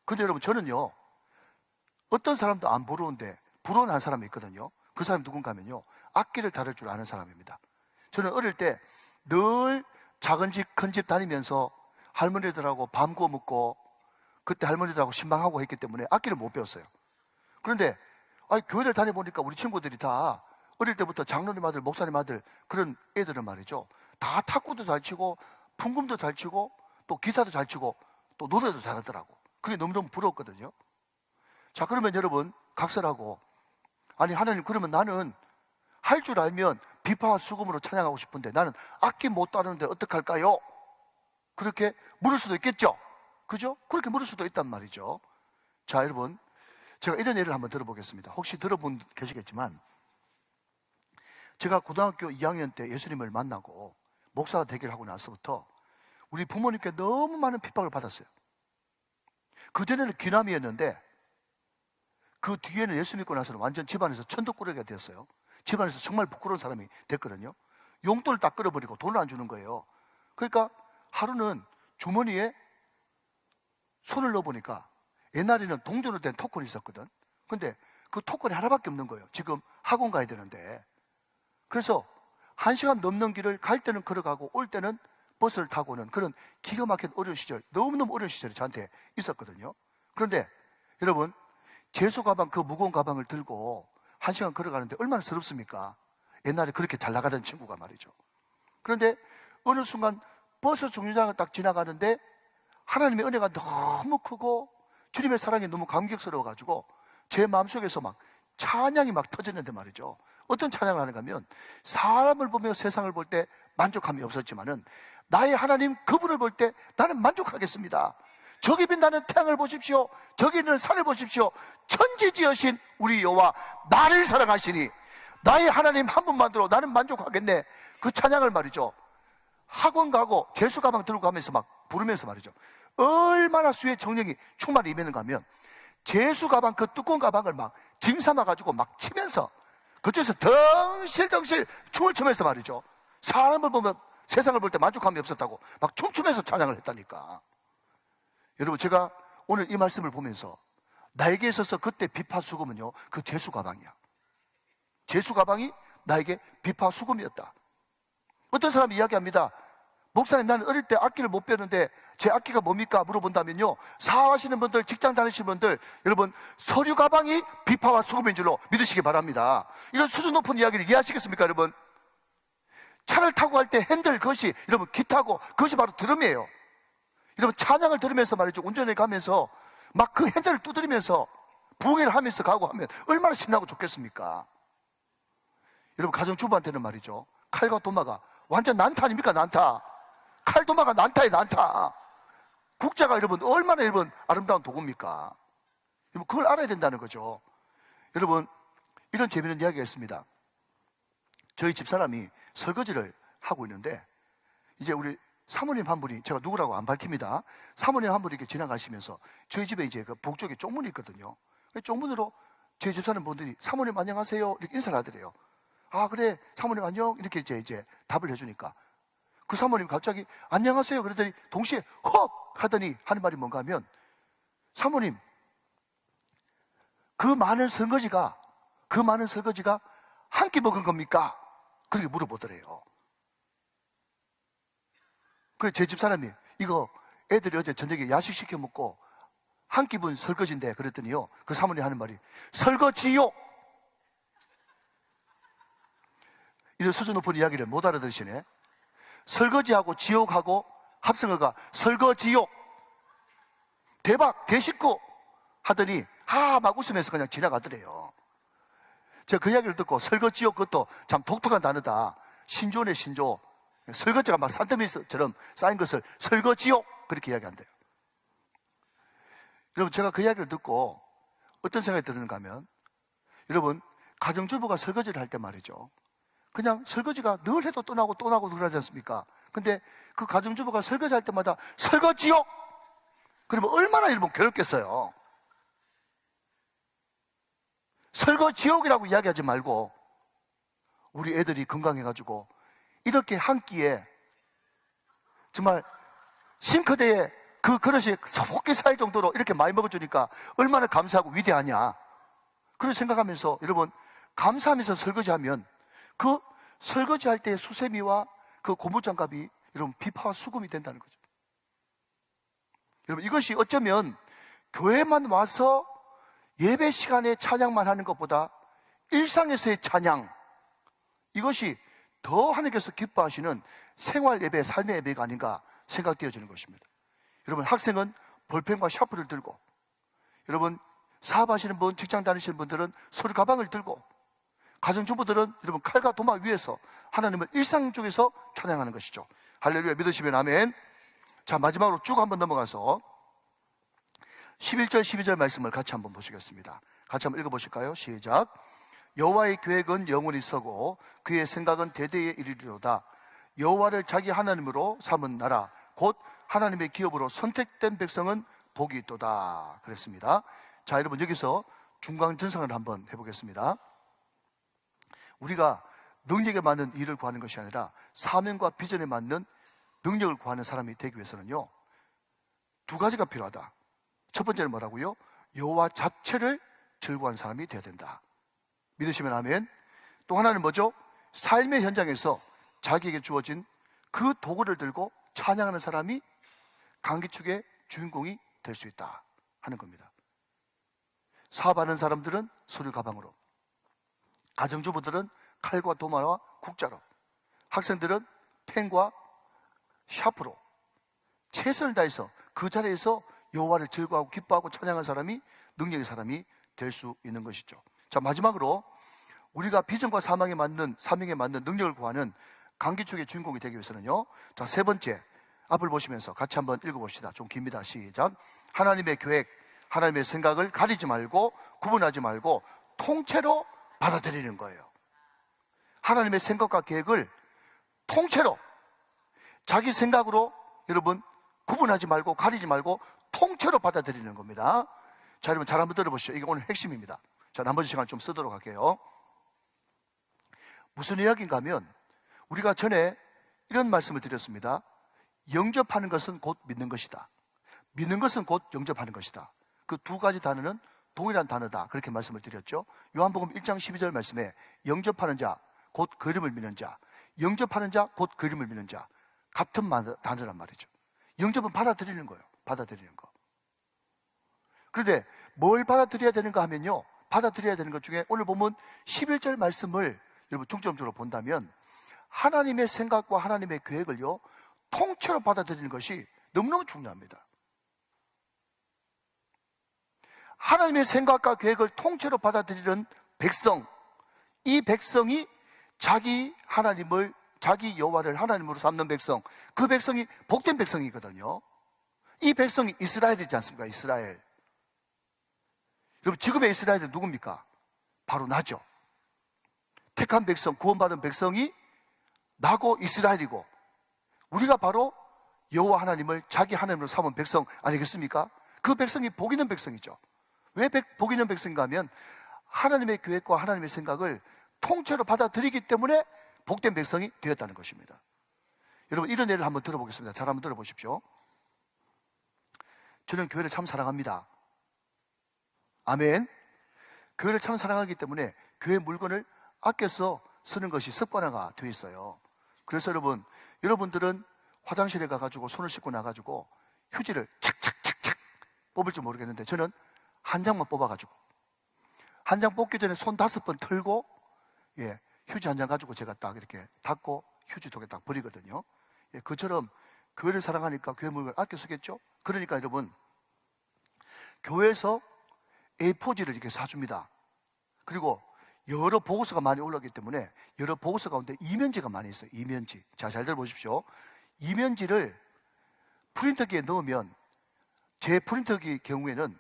근데 여러분, 저는요, 어떤 사람도 안 부러운데 부러운 한 사람이 있거든요. 그 사람이 누군가 하면요, 악기를 다룰 줄 아는 사람입니다. 저는 어릴 때 늘 작은 집, 큰 집 다니면서 할머니들하고 밤 구워 먹고 그때 할머니들하고 신방하고 했기 때문에 악기를 못 배웠어요. 그런데 교회를 다녀보니까 우리 친구들이 다 어릴 때부터 장로님 아들, 목사님 아들 그런 애들은 말이죠. 다 탁구도 잘 치고 풍금도 잘 치고 또 기타도 잘 치고 또 노래도 잘하더라고. 그게 너무너무 부러웠거든요. 자, 그러면 여러분 각설하고, 아니 하나님, 그러면 나는 할 줄 알면 비파와 수금으로 찬양하고 싶은데 나는 악기 못 다루는데 어떡할까요? 그렇게 물을 수도 있겠죠. 그죠? 그렇게 물을 수도 있단 말이죠. 자, 여러분, 제가 이런 예를 한번 들어보겠습니다. 혹시 들어본 계시겠지만, 제가 고등학교 2학년 때 예수님을 만나고 목사가 되기를 하고 나서부터 우리 부모님께 너무 많은 핍박을 받았어요. 그전에는 귀남이었는데 그 뒤에는 예수 믿고 나서는 완전 집안에서 천덕꾸러기가 됐어요. 집안에서 정말 부끄러운 사람이 됐거든요. 용돈을 딱 끌어버리고 돈을 안 주는 거예요. 그러니까 하루는 주머니에 손을 넣어보니까 옛날에는 동전으로 된 토큰이 있었거든. 근데 그 토큰이 하나밖에 없는 거예요. 지금 학원 가야 되는데. 그래서 1시간 넘는 길을 갈 때는 걸어가고 올 때는 버스를 타고는 그런 기가 막힌 어려운 시절, 너무너무 어려운 시절이 저한테 있었거든요. 그런데 여러분, 제수 가방, 그 무거운 가방을 들고 1시간 걸어가는데 얼마나 서럽습니까? 옛날에 그렇게 잘 나가던 친구가 말이죠. 그런데 어느 순간 버스 정류장을 딱 지나가는데 하나님의 은혜가 너무 크고 주님의 사랑이 너무 감격스러워가지고 제 마음속에서 막 찬양이 막 터졌는데 말이죠. 어떤 찬양을 하는가 하면, 사람을 보며 세상을 볼 때 만족함이 없었지만은 나의 하나님 그분을 볼 때 나는 만족하겠습니다. 저기 빛나는 태양을 보십시오. 저기 있는 산을 보십시오. 천지지으신 우리 여호와 나를 사랑하시니 나의 하나님 한 분만으로 나는 만족하겠네. 그 찬양을 말이죠, 학원 가고 개수 가방 들고 가면서 막 부르면서 말이죠, 얼마나 수의 정령이 충만히 임했는가 하면 제수 가방, 그 두꺼운 가방을 막 짐 삼아 가지고 막 치면서 그쪽에서 덩실덩실 춤을 추면서 말이죠, 사람을 보면 세상을 볼 때 만족함이 없었다고 막 춤추면서 찬양을 했다니까. 여러분, 제가 오늘 이 말씀을 보면서 나에게 있어서 그때 비파 수금은요, 그 제수 가방이야. 제수 가방이 나에게 비파 수금이었다. 어떤 사람이 이야기합니다. 목사님, 나는 어릴 때 악기를 못 배웠는데 제 악기가 뭡니까? 물어본다면요, 사업하시는 분들, 직장 다니시는 분들, 여러분, 서류 가방이 비파와 수금인 줄로 믿으시기 바랍니다. 이런 수준 높은 이야기를 이해하시겠습니까, 여러분? 차를 타고 갈 때 핸들, 그것이, 여러분, 기타고, 그것이 바로 드럼이에요. 여러분, 찬양을 들으면서 말이죠, 운전해 가면서 막 그 핸들을 두드리면서 부흥회를 하면서 가고 하면 얼마나 신나고 좋겠습니까? 여러분, 가정주부한테는 말이죠, 칼과 도마가 완전 난타 아닙니까? 난타. 칼 도마가 난타에 난타. 국자가 여러분 얼마나 여러분 아름다운 도구입니까? 여러분, 그걸 알아야 된다는 거죠. 여러분, 이런 재미있는 이야기가 있습니다. 저희 집사람이 설거지를 하고 있는데, 이제 우리 사모님 한 분이, 제가 누구라고 안 밝힙니다. 사모님 한 분이 이렇게 지나가시면서 저희 집에 이제 그 북쪽에 쪽문이 있거든요. 그 쪽문으로 저희 집사람 분들이 사모님 안녕하세요 이렇게 인사를 하더래요. 아, 그래, 사모님 안녕, 이렇게 이제 답을 해주니까 그 사모님이 갑자기 안녕하세요 그러더니 동시에 헉 하더니 하는 말이 뭔가 하면, 사모님, 그 많은 설거지가 한 끼 먹은 겁니까? 그렇게 물어보더래요. 그래, 제 집사람이 이거 애들이 어제 저녁에 야식 시켜 먹고 한 끼분 설거지인데, 그랬더니요, 그 사모님 하는 말이 설거지요. 이런 수준 높은 이야기를 못 알아들으시네. 설거지하고 지옥하고 합성어가 설거지요. 대박, 대식구 하더니 막 웃으면서 그냥 지나가더래요. 제가 그 이야기를 듣고 설거지요, 그것도 참 독특한 단어다. 신조네, 신조. 설거지가 막 산더미처럼 쌓인 것을 설거지요, 그렇게 이야기한대요. 여러분, 제가 그 이야기를 듣고 어떤 생각이 드는가 하면, 여러분, 가정주부가 설거지를 할 때 말이죠, 그냥 설거지가 늘 해도 또 나고 또 나고 그러지 않습니까? 근데 그 가정주부가 설거지 할 때마다 설거지요! 그러면 얼마나 여러분 괴롭겠어요. 설거지옥이라고 이야기하지 말고 우리 애들이 건강해가지고 이렇게 한 끼에 정말 싱크대에 그 그릇이 속히 쌓일 정도로 이렇게 많이 먹어주니까 얼마나 감사하고 위대하냐, 그런 생각하면서 여러분, 감사하면서 설거지하면 그 설거지할 때의 수세미와 그 고무장갑이 여러분 비파와 수금이 된다는 거죠. 여러분, 이것이 어쩌면 교회만 와서 예배 시간에 찬양만 하는 것보다 일상에서의 찬양, 이것이 더 하나님께서 기뻐하시는 생활 예배, 삶의 예배가 아닌가 생각되어지는 것입니다. 여러분, 학생은 볼펜과 샤프를 들고, 여러분 사업하시는 분, 직장 다니시는 분들은 서류 가방을 들고, 가정주부들은 여러분 칼과 도마 위에서 하나님을 일상 쪽에서 찬양하는 것이죠. 할렐루야, 믿으시면 아멘. 자, 마지막으로 쭉 한번 넘어가서 11절 12절 말씀을 같이 한번 보시겠습니다. 같이 한번 읽어보실까요? 시작. 여호와의 계획은 영원히 서고 그의 생각은 대대에 이르리로다. 여호와를 자기 하나님으로 삼은 나라 곧 하나님의 기업으로 선택된 백성은 복이 있도다. 그랬습니다. 자, 여러분, 여기서 중간전성을 한번 해보겠습니다. 우리가 능력에 맞는 일을 구하는 것이 아니라 사명과 비전에 맞는 능력을 구하는 사람이 되기 위해서는요, 두 가지가 필요하다. 첫 번째는 뭐라고요? 여호와 자체를 즐거워하는 사람이 되어야 된다. 믿으시면 아멘. 또 하나는 뭐죠? 삶의 현장에서 자기에게 주어진 그 도구를 들고 찬양하는 사람이 강기축의 주인공이 될 수 있다 하는 겁니다. 사업하는 사람들은 서류 가방으로, 가정주부들은 칼과 도마와 국자로, 학생들은 펜과 샤프로 최선을 다해서 그 자리에서 여호와를 즐거워하고 기뻐하고 찬양하는 사람이 능력의 사람이 될 수 있는 것이죠. 자, 마지막으로 우리가 비전과 사명에 맞는 능력을 구하는 강기축의 주인공이 되기 위해서는요, 자, 세 번째 앞을 보시면서 같이 한번 읽어봅시다. 좀 깁니다. 시작. 하나님의 계획, 하나님의 생각을 가리지 말고 구분하지 말고 통째로 받아들이는 거예요. 하나님의 생각과 계획을 통째로, 자기 생각으로 여러분 구분하지 말고 가리지 말고 통째로 받아들이는 겁니다. 자, 여러분 잘 한번 들어보시죠. 이게 오늘 핵심입니다. 자, 나머지 시간 좀 쓰도록 할게요. 무슨 이야기인가 하면, 우리가 전에 이런 말씀을 드렸습니다. 영접하는 것은 곧 믿는 것이다. 믿는 것은 곧 영접하는 것이다. 그 두 가지 단어는 동일한 단어다, 그렇게 말씀을 드렸죠. 요한복음 1장 12절 말씀에 영접하는 자 곧 그림을 믿는 자, 영접하는 자 곧 그림을 믿는 자, 같은 단어란 말이죠. 영접은 받아들이는 거예요. 받아들이는 거. 그런데 뭘 받아들여야 되는가 하면요. 받아들여야 되는 것 중에 오늘 보면 11절 말씀을 여러분 중점적으로 본다면 하나님의 생각과 하나님의 계획을요. 통째로 받아들이는 것이 너무너무 중요합니다. 하나님의 생각과 계획을 통째로 받아들이는 백성, 이 백성이 자기 하나님을, 자기 여호와를 하나님으로 삼는 백성, 그 백성이 복된 백성이거든요. 이 백성이 이스라엘이지 않습니까? 이스라엘. 여러분, 지금의 이스라엘은 누굽니까? 바로 나죠. 택한 백성, 구원받은 백성이 나고 이스라엘이고, 우리가 바로 여호와 하나님을 자기 하나님으로 삼은 백성 아니겠습니까? 그 백성이 복 있는 백성이죠. 왜 복 있는 백성인가 하면 하나님의 계획과 하나님의 생각을 통째로 받아들이기 때문에 복된 백성이 되었다는 것입니다. 여러분, 이런 예를 한번 들어보겠습니다. 잘 한번 들어보십시오. 저는 교회를 참 사랑합니다. 아멘. 교회를 참 사랑하기 때문에 교회 물건을 아껴서 쓰는 것이 습관화가 되어 있어요. 그래서 여러분들은 화장실에 가가지고 손을 씻고 나가지고 휴지를 착착착착 뽑을 줄 모르겠는데 저는 한 장만 뽑아가지고 한 장 뽑기 전에 손 5번 털고 휴지 한 장 가지고 제가 딱 이렇게 닦고 휴지통에 딱 버리거든요. 그처럼 교회를 사랑하니까 교회 물건을 아껴 쓰겠죠. 그러니까 여러분, 교회에서 A4지를 이렇게 사줍니다. 그리고 여러 보고서가 많이 올라오기 때문에 여러 보고서 가운데 이면지가 많이 있어요. 이면지. 자, 잘 들어보십시오. 이면지를 프린터기에 넣으면 제 프린터기 경우에는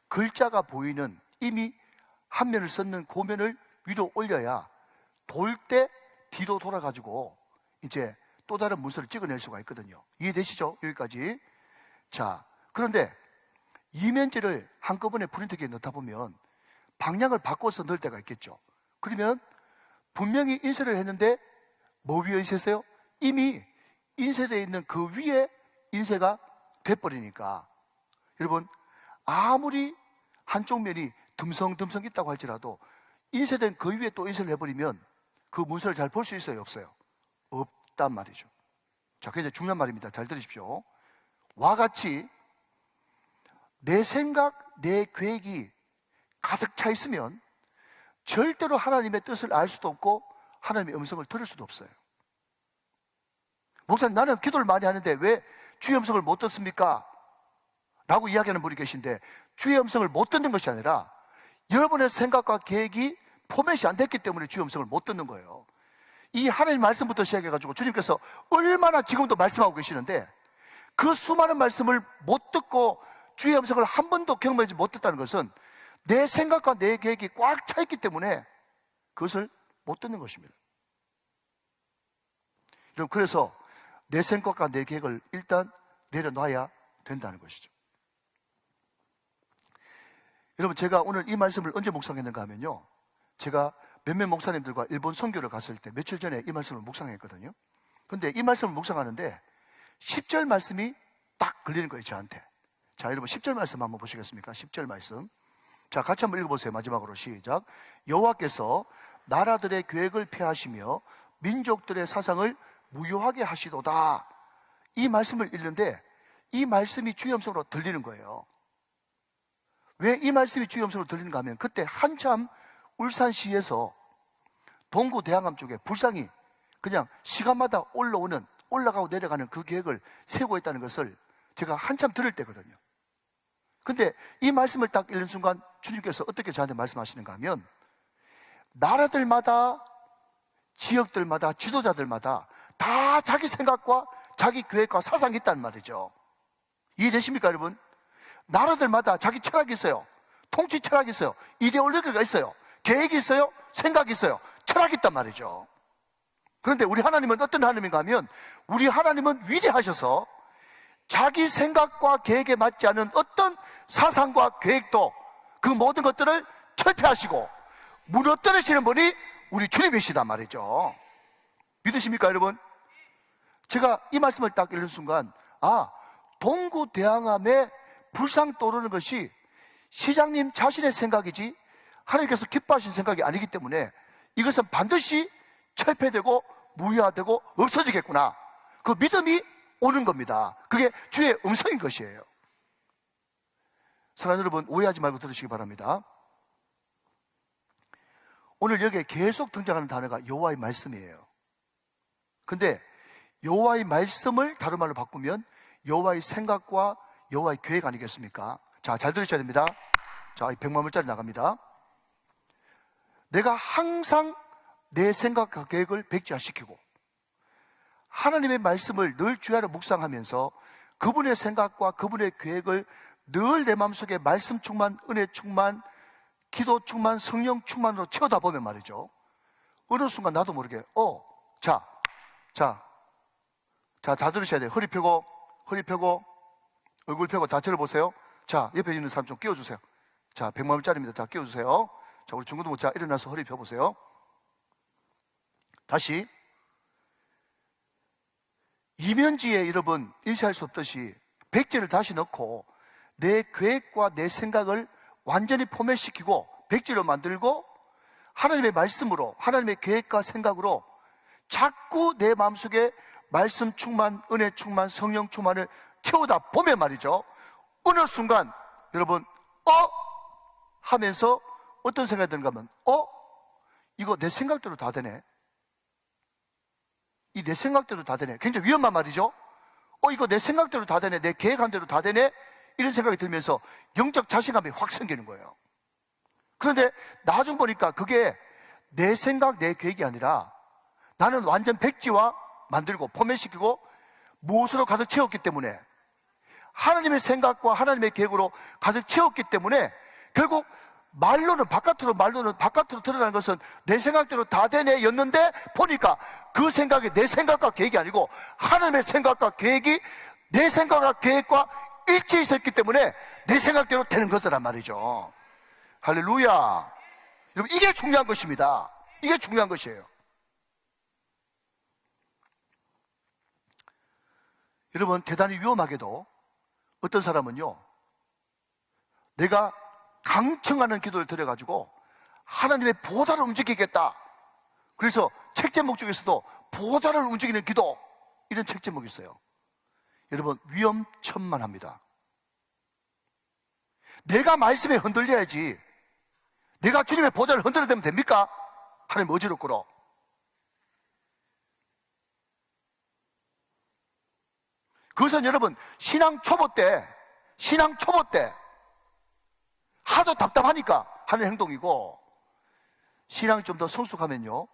글자가 보이는 이미 한 면을 썼는 그 면을 위로 올려야 돌 때 뒤로 돌아가지고 이제 또 다른 문서를 찍어낼 수가 있거든요. 이해되시죠? 여기까지. 자, 그런데 이면지를 한꺼번에 프린터기에 넣다 보면 방향을 바꿔서 넣을 때가 있겠죠. 그러면 분명히 인쇄를 했는데 뭐 위에 인쇄했어요? 이미 인쇄되어 있는 그 위에 인쇄가 돼버리니까 여러분, 아무리 한쪽 면이 듬성듬성 있다고 할지라도 인쇄된 그 위에 또 인쇄를 해버리면 그 문서를 잘 볼 수 있어요? 없어요? 없단 말이죠. 자, 그게 중요한 말입니다. 잘 들으십시오. 와 같이 내 생각, 내 계획이 가득 차 있으면 절대로 하나님의 뜻을 알 수도 없고 하나님의 음성을 들을 수도 없어요. 목사님, 나는 기도를 많이 하는데 왜 주의 음성을 못 듣습니까? 라고 이야기하는 분이 계신데, 주의 음성을 못 듣는 것이 아니라 여러분의 생각과 계획이 포맷이 안 됐기 때문에 주의 음성을 못 듣는 거예요. 이 하나님 말씀부터 시작해가지고 주님께서 얼마나 지금도 말씀하고 계시는데 그 수많은 말씀을 못 듣고 주의 음성을 한 번도 경험하지 못했다는 것은 내 생각과 내 계획이 꽉 차 있기 때문에 그것을 못 듣는 것입니다. 여러분, 그래서 내 생각과 내 계획을 일단 내려놔야 된다는 것이죠. 여러분, 제가 오늘 이 말씀을 언제 묵상했는가 하면요, 제가 몇몇 목사님들과 일본 선교를 갔을 때 며칠 전에 이 말씀을 묵상했거든요. 근데 이 말씀을 묵상하는데 10절 말씀이 딱 걸리는 거예요, 저한테. 자, 여러분 10절 말씀 한번 보시겠습니까? 10절 말씀. 자, 같이 한번 읽어보세요. 마지막으로 시작. 여호와께서 나라들의 계획을 폐하시며 민족들의 사상을 무효하게 하시도다. 이 말씀을 읽는데 이 말씀이 주의 음성으로 들리는 거예요. 왜 이 말씀이 주의 음성으로 들리는가 하면 그때 한참 울산시에서 동구 대항암 쪽에 불상이 그냥 시간마다 올라가고 내려가는 그 계획을 세우고 있다는 것을 제가 한참 들을 때거든요. 근데 이 말씀을 딱 읽는 순간 주님께서 어떻게 저한테 말씀하시는가 하면 나라들마다 지역들마다 지도자들마다 다 자기 생각과 자기 계획과 사상이 있다는 말이죠. 이해되십니까, 여러분? 나라들마다 자기 철학이 있어요. 통치 철학이 있어요. 이데올로기가 있어요. 계획이 있어요. 생각이 있어요. 철학이 있단 말이죠. 그런데 우리 하나님은 어떤 하나님인가 하면 우리 하나님은 위대하셔서 자기 생각과 계획에 맞지 않은 어떤 사상과 계획도 그 모든 것들을 철폐하시고 무너뜨리시는 분이 우리 주님이시단 말이죠. 믿으십니까, 여러분? 제가 이 말씀을 딱 읽는 순간 동구 대항암에 불상 떠오르는 것이 시장님 자신의 생각이지 하나님께서 기뻐하신 생각이 아니기 때문에 이것은 반드시 철폐되고 무효화되고 없어지겠구나. 그 믿음이 오는 겁니다. 그게 주의 음성인 것이에요. 사랑하는 여러분, 오해하지 말고 들으시기 바랍니다. 오늘 여기에 계속 등장하는 단어가 여호와의 말씀이에요. 근데 여호와의 말씀을 다른 말로 바꾸면 여호와의 생각과 여호와의 계획 아니겠습니까? 자, 잘 들으셔야 됩니다. 자, 100만 불짜리 나갑니다. 내가 항상 내 생각과 계획을 백지화시키고 하나님의 말씀을 늘 주야로 묵상하면서 그분의 생각과 그분의 계획을 늘 내 마음속에 말씀 충만, 은혜 충만, 기도 충만, 성령 충만으로 채우다 보면 말이죠. 어느 순간 나도 모르게 다 들으셔야 돼요. 허리 펴고 얼굴 펴고 다 들어보세요. 자, 옆에 있는 사람 좀 끼워주세요. 자, 100만 원짜리입니다. 자, 끼워주세요. 자, 우리 중고등부 자 일어나서 허리 펴보세요. 다시 이면지에 여러분 일시할 수 없듯이 백지를 다시 넣고 내 계획과 내 생각을 완전히 포맷시키고 백지로 만들고 하나님의 말씀으로 하나님의 계획과 생각으로 자꾸 내 마음속에 말씀 충만, 은혜 충만, 성령 충만을 채우다 보면 말이죠. 어느 순간 여러분 하면서 어떤 생각이 드는가 하면 이거 내 생각대로 다 되네. 이 내 생각대로 다 되네. 굉장히 위험한 말이죠. 이거 내 생각대로 다 되네. 내 계획한 대로 다 되네. 이런 생각이 들면서 영적 자신감이 확 생기는 거예요. 그런데 나중 보니까 그게 내 생각, 내 계획이 아니라 나는 완전 백지화 만들고 포맷시키고 무엇으로 가득 채웠기 때문에 하나님의 생각과 하나님의 계획으로 가득 채웠기 때문에 결국 말로는 바깥으로 드러나는 것은 내 생각대로 다 되네 였는데 보니까 그 생각이 내 생각과 계획이 아니고 하나님의 생각과 계획이 내 생각과 계획과 일치해 있었기 때문에 내 생각대로 되는 거더란 말이죠. 할렐루야. 여러분, 이게 중요한 것입니다. 이게 중요한 것이에요. 여러분, 대단히 위험하게도 어떤 사람은요, 내가 강청하는 기도를 드려가지고 하나님의 보좌를 움직이겠다. 그래서 책 제목 중에서도 보좌를 움직이는 기도, 이런 책 제목이 있어요. 여러분, 위험천만합니다. 내가 말씀에 흔들려야지 내가 주님의 보좌를 흔들어대면 됩니까? 하나님 어지럽고로. 그것은 여러분 신앙 초보 때 하도 답답하니까 하는 행동이고, 신앙이 좀 더 성숙하면요,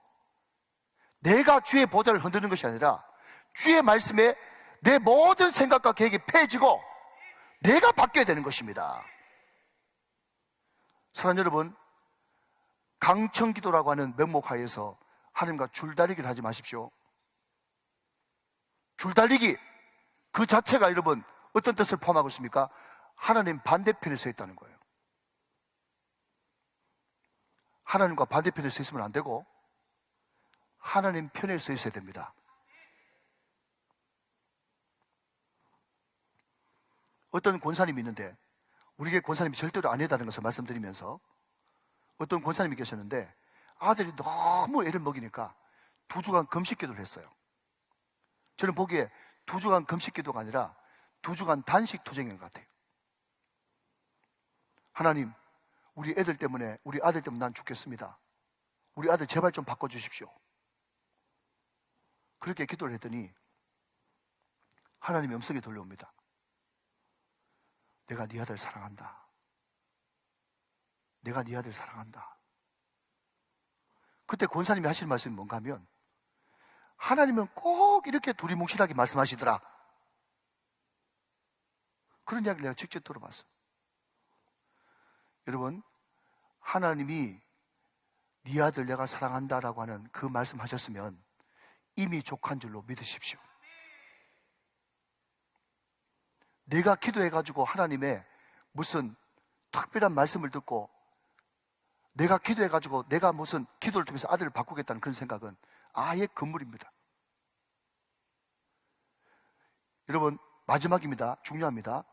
내가 주의 보좌를 흔드는 것이 아니라 주의 말씀에 내 모든 생각과 계획이 폐해지고 내가 바뀌어야 되는 것입니다. 사랑하는 여러분, 강청기도라고 하는 명목하에서 하나님과 줄다리기를 하지 마십시오. 줄다리기 그 자체가 여러분 어떤 뜻을 포함하고 있습니까? 하나님 반대편에 서 있다는 거예요. 하나님과 반대편에 서 있으면 안 되고 하나님 편에 서 있어야 됩니다. 어떤 권사님이 있는데, 우리에게 권사님이 절대로 아니다는 것을 말씀드리면서, 어떤 권사님이 계셨는데 아들이 너무 애를 먹이니까 2주간 금식 기도를 했어요. 저는 보기에 2주간 금식 기도가 아니라 2주간 단식 투쟁인 것 같아요. 하나님, 우리 아들 때문에 난 죽겠습니다. 우리 아들 제발 좀 바꿔주십시오. 그렇게 기도를 했더니 하나님의 음성이 들려옵니다. 내가 네 아들 사랑한다. 내가 네 아들 사랑한다. 그때 권사님이 하시는 말씀이 뭔가 하면, 하나님은 꼭 이렇게 두리뭉실하게 말씀하시더라. 그런 이야기를 내가 직접 들어봤어. 여러분, 하나님이 네 아들 내가 사랑한다라고 하는 그 말씀하셨으면 이미 족한 줄로 믿으십시오. 내가 기도해가지고 하나님의 무슨 특별한 말씀을 듣고 내가 기도해가지고 내가 무슨 기도를 통해서 아들을 바꾸겠다는 그런 생각은 아예 금물입니다. 여러분, 마지막입니다. 중요합니다.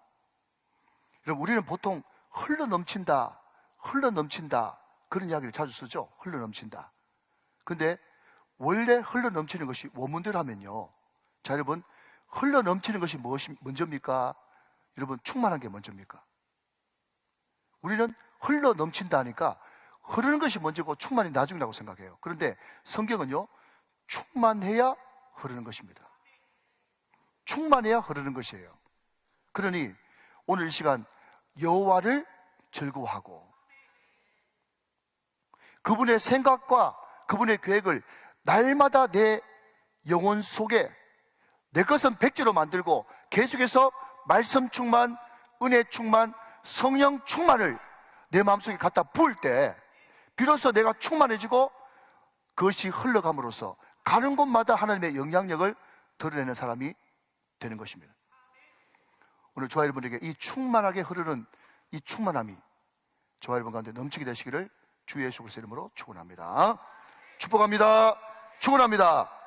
여러분, 우리는 보통 흘러넘친다 그런 이야기를 자주 쓰죠. 흘러넘친다. 근데 원래 흘러넘치는 것이 원문대로 하면요, 자, 여러분, 흘러 넘치는 것이 무엇이 먼저입니까? 여러분, 충만한 게 먼저입니까? 우리는 흘러 넘친다 하니까 흐르는 것이 먼저고 충만이 나중이라고 생각해요. 그런데 성경은요, 충만해야 흐르는 것입니다. 충만해야 흐르는 것이에요. 그러니 오늘 이 시간 여호와를 즐거워하고 그분의 생각과 그분의 계획을 날마다 내 영혼 속에 내 것은 백지로 만들고 계속해서 말씀 충만, 은혜 충만, 성령 충만을 내 마음속에 갖다 부을 때 비로소 내가 충만해지고 그것이 흘러감으로써 가는 곳마다 하나님의 영향력을 드러내는 사람이 되는 것입니다. 오늘 저와 여러분에게 이 충만하게 흐르는 이 충만함이 저와 여러분 가운데 넘치게 되시기를 주 예수 그리스도의 이름으로 축원합니다. 축복합니다. 축원합니다.